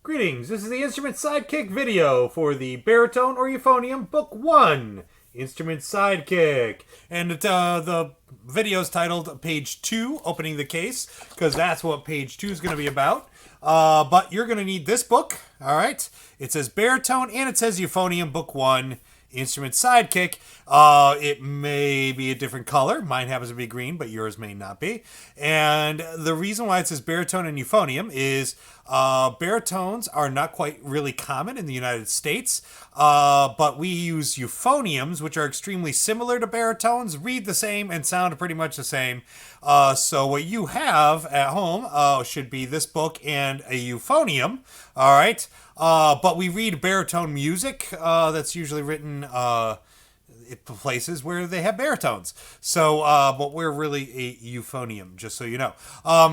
Greetings, this is the Instrument Sidekick video for the Baritone or Euphonium Book 1, Instrument Sidekick. And the video is titled Page 2, Opening the Case, because that's what Page 2 is going to be about. But you're going to need this book, alright? It says Baritone and it says Euphonium Book 1, Instrument Sidekick. It may be a different color. Mine happens to be green, but yours may not be. And the reason why it says baritone and euphonium is baritones are not quite really common in the United States, but we use euphoniums, which are extremely similar to baritones, read the same, and sound pretty much the same. So what you have at home should be this book and a euphonium, all right? But we read baritone music that's usually written places where they have baritones. So, but we're really a euphonium, just so you know.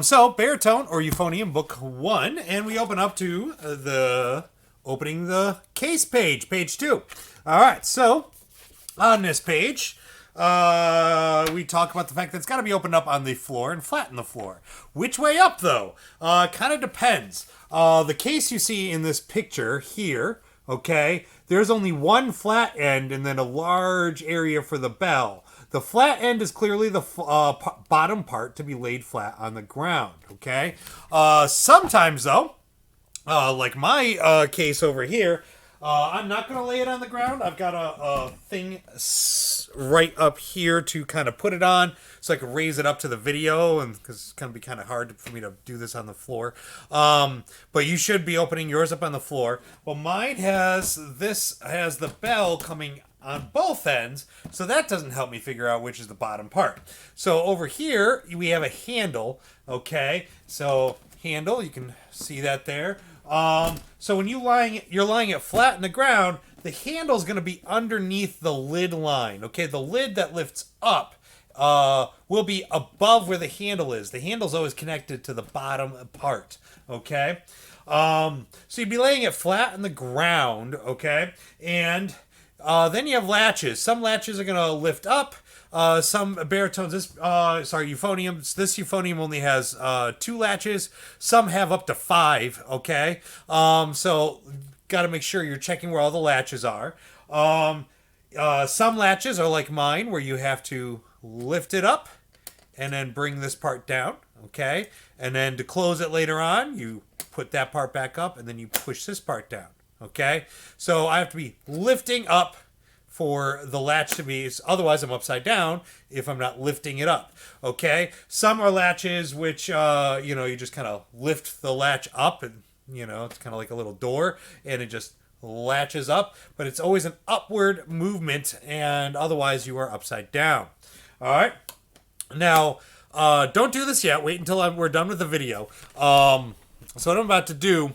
So, baritone or euphonium book 1, and we open up to opening the case page, page 2. All right, so on this page, we talk about the fact that it's got to be opened up on the floor and flat in the floor. Which way up, though? Kind of depends. The case you see in this picture here, okay, there's only one flat end and then a large area for the bell. The flat end is clearly the bottom part to be laid flat on the ground, okay? Sometimes, though, like my case over here, I'm not going to lay it on the ground. I've got a thing right up here to kind of put it on so I can raise it up to the video, and because it's going to be kind of hard for me to do this on the floor. But you should be opening yours up on the floor. Well, mine has the bell coming on both ends, so that doesn't help me figure out which is the bottom part. So over here, we have a handle, okay? So handle, you can see that there. So when you're lying it flat in the ground, the handle is going to be underneath the lid line. Okay, the lid that lifts up will be above where the handle is. The handle's always connected to the bottom part. Okay, so you'd be laying it flat in the ground. Okay, and then you have latches. Some latches are going to lift up. Some baritones, euphoniums, this euphonium only has 2 latches. Some have up to 5, okay? So got to make sure you're checking where all the latches are. Some latches are like mine, where you have to lift it up and then bring this part down, okay? And then to close it later on, you put that part back up and then you push this part down, okay? So I have to be lifting up for the latch to be, otherwise I'm upside down if I'm not lifting it up, okay? Some are latches which, you just kind of lift the latch up and, it's kind of like a little door and it just latches up, but it's always an upward movement and otherwise you are upside down, all right? Now, don't do this yet. Wait until we're done with the video. So what I'm about to do,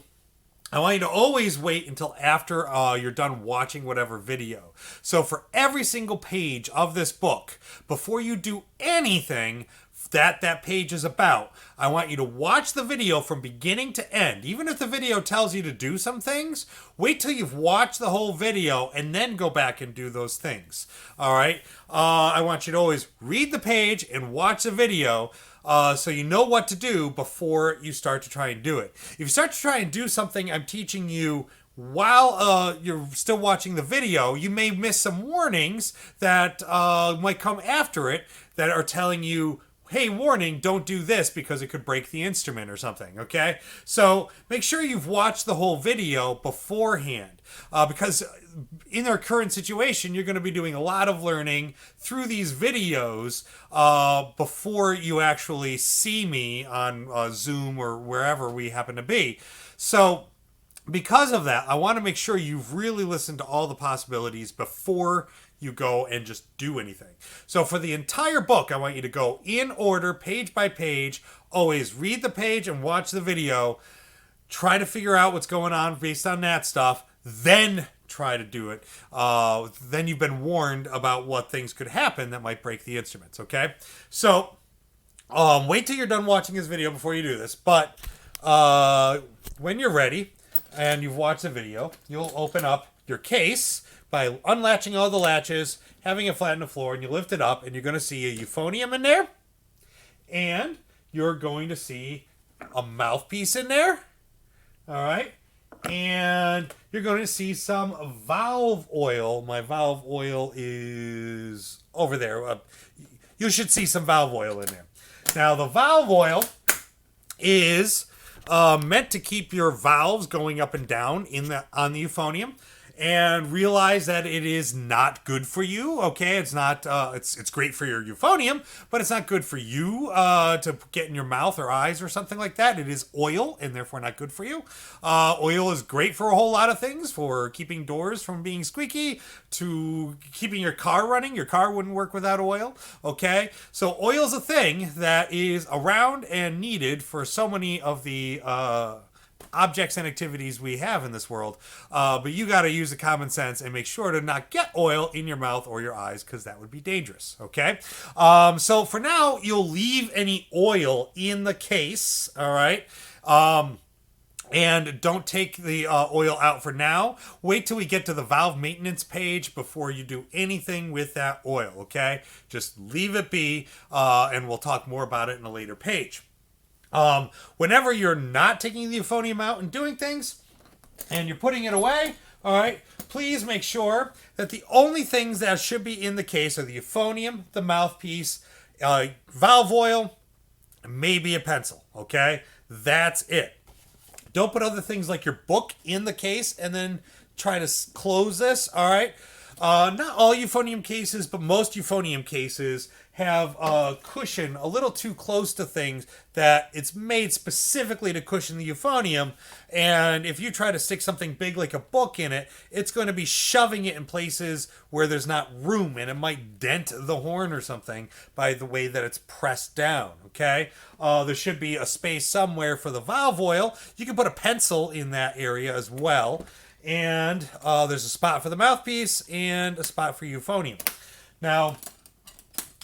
I want you to always wait until after you're done watching whatever video. So for every single page of this book, before you do anything that page is about, I want you to watch the video from beginning to end. Even if the video tells you to do some things, wait till you've watched the whole video and then go back and do those things. All right? I want you to always read the page and watch the video, so you know what to do before you start to try and do it. If you start to try and do something I'm teaching you while you're still watching the video, you may miss some warnings that might come after it that are telling you, hey, warning, don't do this because it could break the instrument or something, okay? So make sure you've watched the whole video beforehand, because in our current situation, you're going to be doing a lot of learning through these videos before you actually see me on Zoom or wherever we happen to be. So because of that, I want to make sure you've really listened to all the possibilities before you go and just do anything. So for the entire book, I want you to go in order, page by page, always read the page and watch the video, try to figure out what's going on based on that stuff, then try to do it. Then you've been warned about what things could happen that might break the instruments, okay? So wait till you're done watching this video before you do this, but when you're ready and you've watched the video, you'll open up your case by unlatching all the latches, having it flat on the floor, and you lift it up, and you're going to see a euphonium in there, and you're going to see a mouthpiece in there, all right? and you're going to see some valve oil. My valve oil is over there. You should see some valve oil in there. Now, the valve oil is meant to keep your valves going up and down on the euphonium, and realize that it is not good for you. Okay, it's not. It's great for your euphonium, but it's not good for you to get in your mouth or eyes or something like that. It is oil, and therefore not good for you. Oil is great for a whole lot of things, for keeping doors from being squeaky, to keeping your car running. Your car wouldn't work without oil. Okay, so oil is a thing that is around and needed for so many of the objects and activities we have in this world, but you got to use the common sense and make sure to not get oil in your mouth or your eyes, because that would be dangerous. Okay, so for now, you'll leave any oil in the case. All right, and don't take the oil out for now. Wait till we get to the valve maintenance page before you do anything with that oil. Okay, just leave it be, and we'll talk more about it in a later page. Whenever you're not taking the euphonium out and doing things, and you're putting it away, all right, please make sure that the only things that should be in the case are the euphonium, the mouthpiece, valve oil, maybe a pencil. Okay, that's it. Don't put other things like your book in the case and then try to close this. All right. Not all euphonium cases, but most euphonium cases have a cushion a little too close to things that it's made specifically to cushion the euphonium. And if you try to stick something big like a book in it, it's going to be shoving it in places where there's not room, and it might dent the horn or something by the way that it's pressed down. Okay, there should be a space somewhere for the valve oil. You can put a pencil in that area as well. And there's a spot for the mouthpiece and a spot for euphonium. Now,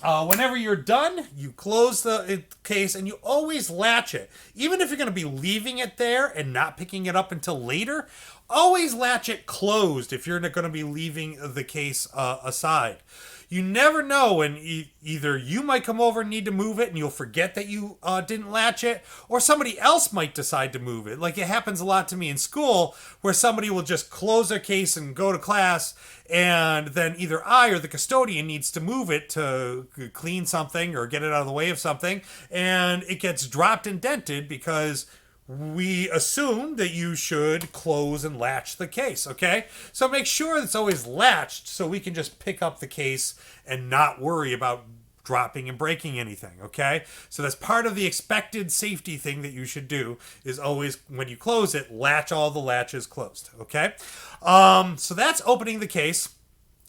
whenever you're done, you close the case and you always latch it. Even if you're going to be leaving it there and not picking it up until later, always latch it closed if you're going to be leaving the case aside. You never know when either you might come over and need to move it and you'll forget that you didn't latch it, or somebody else might decide to move it. Like, it happens a lot to me in school, where somebody will just close their case and go to class, and then either I or the custodian needs to move it to clean something or get it out of the way of something, and it gets dropped and dented because we assume that you should close and latch the case. Okay, so make sure it's always latched so we can just pick up the case and not worry about dropping and breaking anything. Okay, so that's part of the expected safety thing that you should do, is always, when you close it, latch all the latches closed. Okay, so that's opening the case.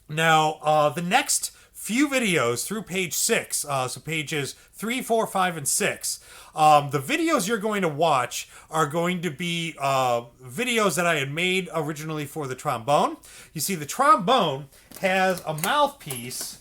Now, the next few videos through page 6, so pages 3, 4, 5, and 6, the videos you're going to watch are going to be videos that I had made originally for the trombone. You see, the trombone has a mouthpiece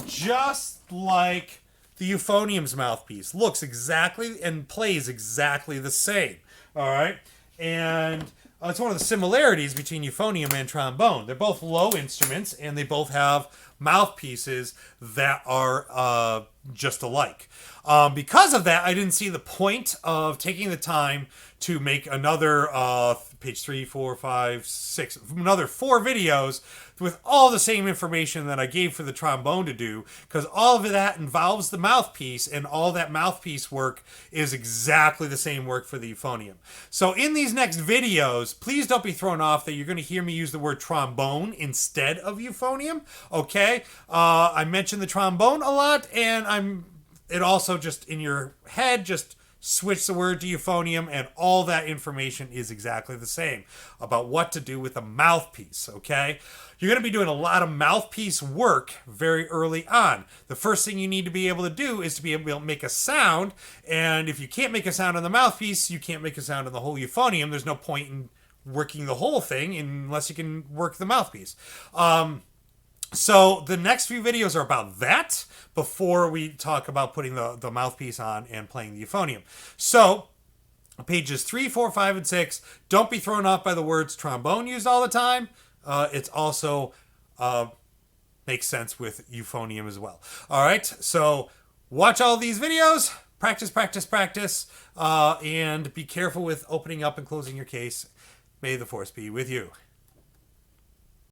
just like the euphonium's mouthpiece. Looks exactly and plays exactly the same. All right, and it's one of the similarities between euphonium and trombone. They're both low instruments, and they both have mouthpieces that are just alike. Because of that, I didn't see the point of taking the time to make another page 3, 4, 5, 6, another 4 videos with all the same information that I gave for the trombone to do, because all of that involves the mouthpiece, and all that mouthpiece work is exactly the same work for the euphonium. So in these next videos, please don't be thrown off that you're going to hear me use the word trombone instead of euphonium. Okay, I mentioned the trombone a lot, and it also just in your head, just switch the word to euphonium, and all that information is exactly the same about what to do with the mouthpiece. Okay, you're going to be doing a lot of mouthpiece work very early on. The first thing you need to be able to do is to be able to make a sound, and if you can't make a sound on the mouthpiece, you can't make a sound on the whole euphonium. There's no point in working the whole thing unless you can work the mouthpiece. So the next few videos are about that before we talk about putting the mouthpiece on and playing the euphonium. So pages 3, 4, 5, and 6, don't be thrown off by the words trombone used all the time. It's also makes sense with euphonium as well. All right, so watch all these videos, practice, practice, practice, and be careful with opening up and closing your case. May the Force be with you.